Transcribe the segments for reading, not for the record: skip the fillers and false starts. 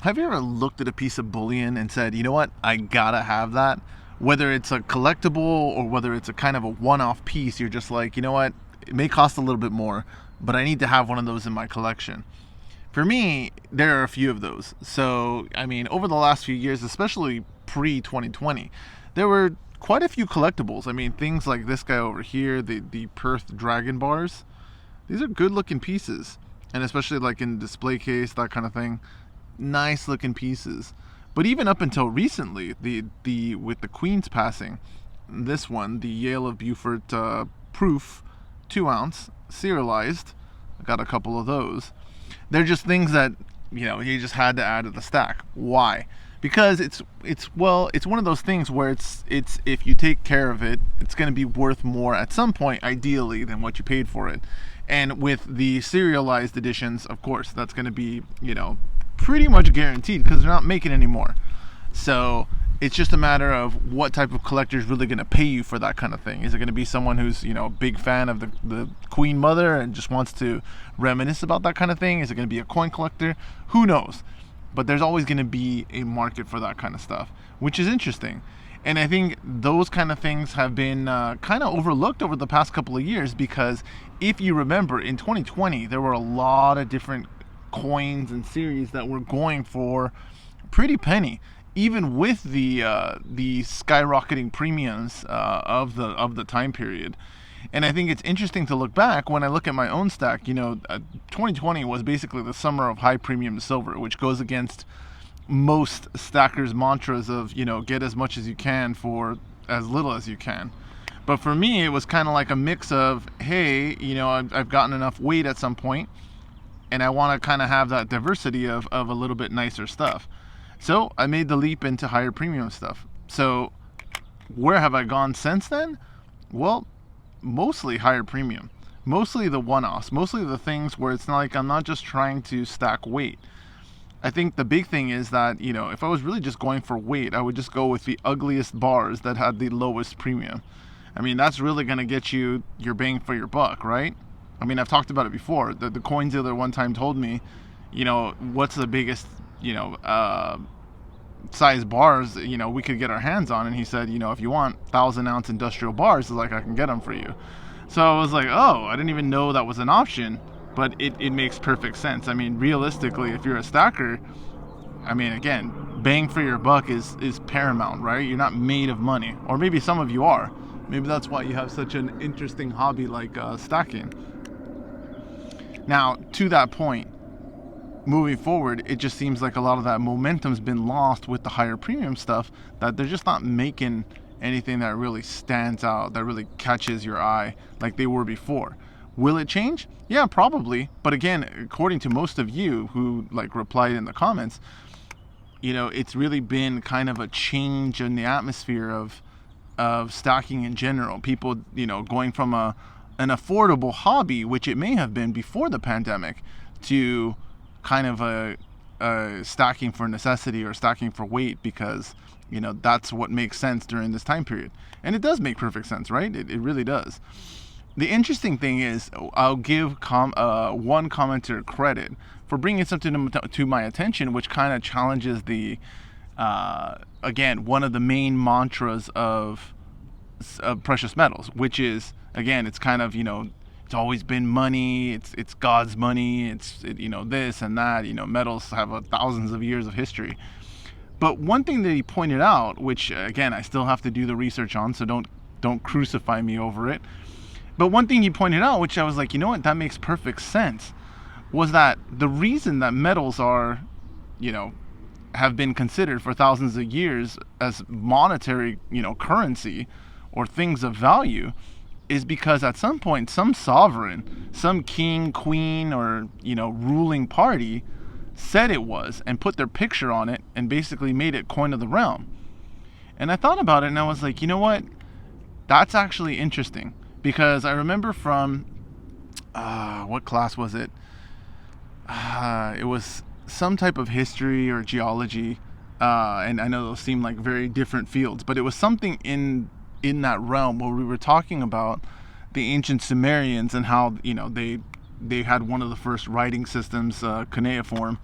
Have you ever looked at a piece of bullion and said, you know what, I gotta have that? Whether it's a collectible or whether it's a kind of a one-off piece, you're just like, you know what, it may cost a little bit more, but I need to have one of those in my collection. For me, there are a few of those. So, I mean, over the last few years, especially pre-2020, there were quite a few collectibles. I mean, things like this guy over here, the Perth Dragon bars. These are good looking pieces. And especially like in display case, that kind of thing. Nice looking pieces. But even up until recently, the with the Queen's passing, this one, the Yale of Beaufort proof, 2-ounce, serialized. I got a couple of those. They're just things that, you know, he just had to add to the stack. Why? Because it's one of those things where it's if you take care of it, it's going to be worth more at some point, ideally, than what you paid for it. And with the serialized editions, of course, that's going to be, you know, pretty much guaranteed because they're not making any more. So it's just a matter of what type of collector is really going to pay you for that kind of thing. Is it going to be someone who's, you know, a big fan of the Queen Mother and just wants to reminisce about that kind of thing? Is it going to be a coin collector? Who knows? But there's always going to be a market for that kind of stuff, which is interesting. And I think those kind of things have been kind of overlooked over the past couple of years because if you remember, in 2020, there were a lot of different coins and series that were going for pretty penny, even with the skyrocketing premiums of the time period. And I think it's interesting to look back when I look at my own stack. You know, 2020 was basically the summer of high premium silver, which goes against most stackers' mantras of, you know, get as much as you can for as little as you can. But for me, it was kind of like a mix of, hey, you know, I've gotten enough weight at some point, and I want to kind of have that diversity of a little bit nicer stuff. So I made the leap into higher premium stuff. So where have I gone since then? Well, mostly higher premium. Mostly the one-offs. Mostly the things where it's not like I'm not just trying to stack weight. I think the big thing is that, you know, if I was really just going for weight, I would just go with the ugliest bars that had the lowest premium. I mean, that's really going to get you your bang for your buck, right? I mean, I've talked about it before. The coin dealer one time told me, you know, what's the biggest, you know, size bars, you know, we could get our hands on. And he said, you know, if you want 1,000-ounce industrial bars, like, I can get them for you. So I was like, oh, I didn't even know that was an option. But it makes perfect sense. I mean, realistically, if you're a stacker, I mean, again, bang for your buck is paramount, right? You're not made of money. Or maybe some of you are. Maybe that's why you have such an interesting hobby like stacking. Now, to that point, moving forward, it just seems like a lot of that momentum's been lost with the higher premium stuff, that they're just not making anything that really stands out, that really catches your eye like they were before. Will it change? Yeah, probably. But again, according to most of you who like replied in the comments, you know, it's really been kind of a change in the atmosphere of stacking in general. People, you know, going from an affordable hobby, which it may have been before the pandemic, to kind of a stacking for necessity or stacking for weight because, you know, that's what makes sense during this time period. And it does make perfect sense, right? It really does. The interesting thing is, I'll give one commenter credit for bringing something to my attention, which kind of challenges the, again, one of the main mantras of precious metals, which is, again, it's kind of, you know, it's always been money, it's God's money, you know, this and that, you know, metals have thousands of years of history. But one thing that he pointed out, which, again, I still have to do the research on, so don't crucify me over it. But one thing he pointed out, which I was like, you know what, that makes perfect sense, was that the reason that metals are, you know, have been considered for thousands of years as monetary, you know, currency or things of value is because at some point, some sovereign, some king, queen, or, you know, ruling party said it was and put their picture on it and basically made it coin of the realm. And I thought about it and I was like, you know what, that's actually interesting. Because I remember from, what class was it? It was some type of history or geology, and I know those seem like very different fields, but it was something in that realm where we were talking about the ancient Sumerians and how, you know, they had one of the first writing systems, cuneiform,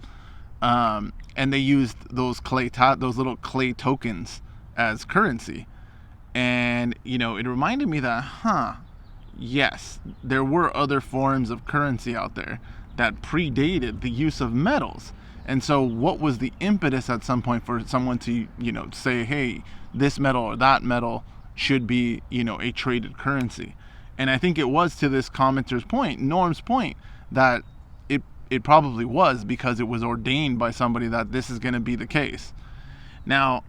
And they used those those little clay tokens as currency. And it reminded me that, yes, there were other forms of currency out there that predated the use of metals. And so what was the impetus at some point for someone to say, hey, this metal or that metal should be a traded currency? And I think it was, to this commenter's point, Norm's point, that it probably was because it was ordained by somebody that this is going to be the case. Now,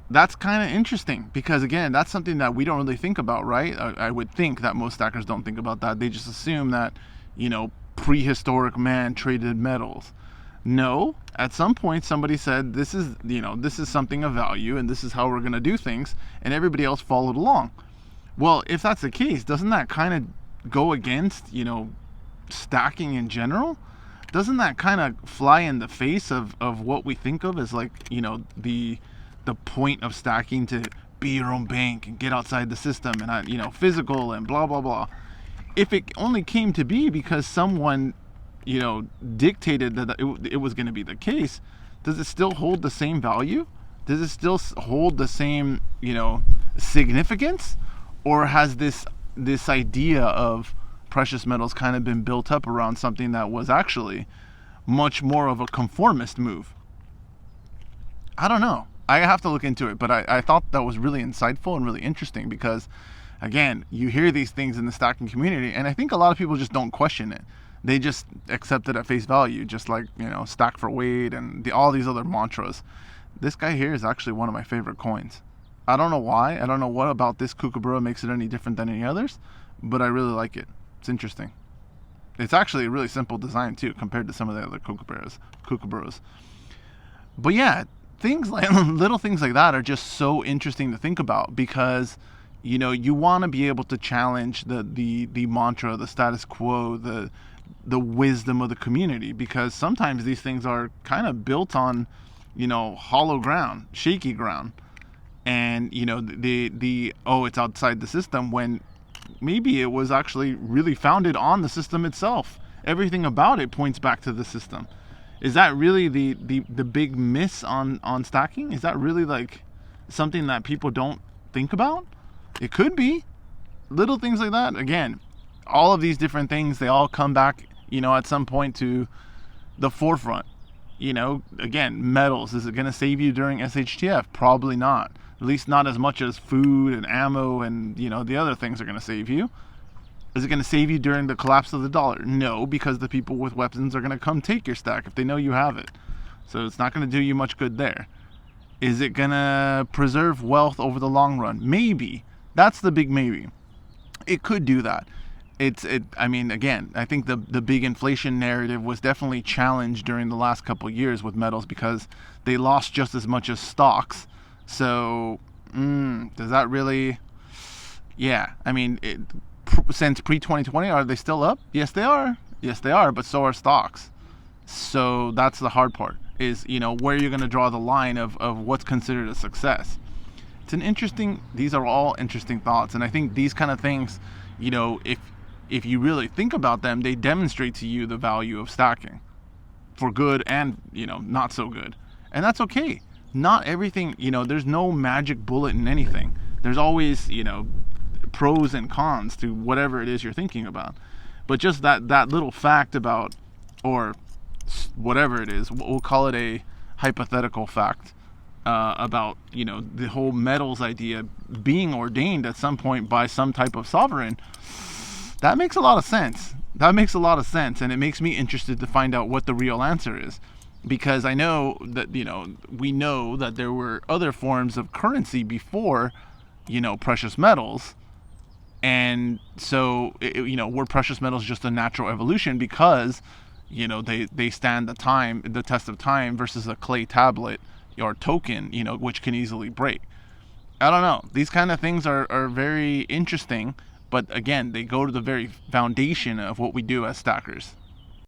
that's kind of interesting because, again, that's something that we don't really think about, right? I would think that most stackers don't think about that. They just assume that, prehistoric man traded metals. No, at some point somebody said this is something of value and this is how we're going to do things, and everybody else followed along. Well, if that's the case, doesn't that kind of go against, stacking in general? Doesn't that kind of fly in the face of what we think of as the point of stacking, to be your own bank and get outside the system and physical and blah blah blah? If it only came to be because someone dictated that it was going to be the case, does it still hold the same value? Does it still hold the same significance? Or has this idea of precious metals kind of been built up around something that was actually much more of a conformist move? I don't know. I have to look into it, but I thought that was really insightful and really interesting because, again, you hear these things in the stacking community, and I think a lot of people just don't question it. They just accept it at face value, just like, stack for weight and all these other mantras. This guy here is actually one of my favorite coins. I don't know why. I don't know what about this Kookaburra makes it any different than any others, but I really like it. It's interesting. It's actually a really simple design too, compared to some of the other kookaburras. But yeah, little things like that are just so interesting to think about because you want to be able to challenge the mantra, the status quo, the wisdom of the community, because sometimes these things are kind of built on hollow ground, shaky ground, and it's outside the system, when maybe it was actually really founded on the system itself. Everything about it points back to the system. Is that really the big miss on stacking? Is that really like something that people don't think about? It could be. Little things like that. Again, all of these different things, they all come back, at some point to the forefront. Again, metals, is it going to save you during SHTF? Probably not. At least not as much as food and ammo and, the other things are going to save you. Is it going to save you during the collapse of the dollar? No, because the people with weapons are going to come take your stack if they know you have it. So it's not going to do you much good there. Is it going to preserve wealth over the long run? Maybe. That's the big maybe. It could do that. Again, I think the big inflation narrative was definitely challenged during the last couple of years with metals because they lost just as much as stocks. So, does that really? Yeah, since pre-2020, are they still up? Yes, they are. Yes, they are, but so are stocks. So that's the hard part, is, where you're going to draw the line of what's considered a success. These are all interesting thoughts. And I think these kind of things, if you really think about them, they demonstrate to you the value of stacking for good and, not so good. And that's okay. Not everything, there's no magic bullet in anything. There's always, pros and cons to whatever it is you're thinking about. But just that little fact about, or whatever it is, we'll call it a hypothetical fact about, the whole metals idea being ordained at some point by some type of sovereign, that makes a lot of sense. And it makes me interested to find out what the real answer is. Because I know that, we know that there were other forms of currency before, precious metals. And so, were precious metals just a natural evolution because, they stand the test of time versus a clay tablet or token, which can easily break. I don't know. These kind of things are very interesting. But again, they go to the very foundation of what we do as stackers.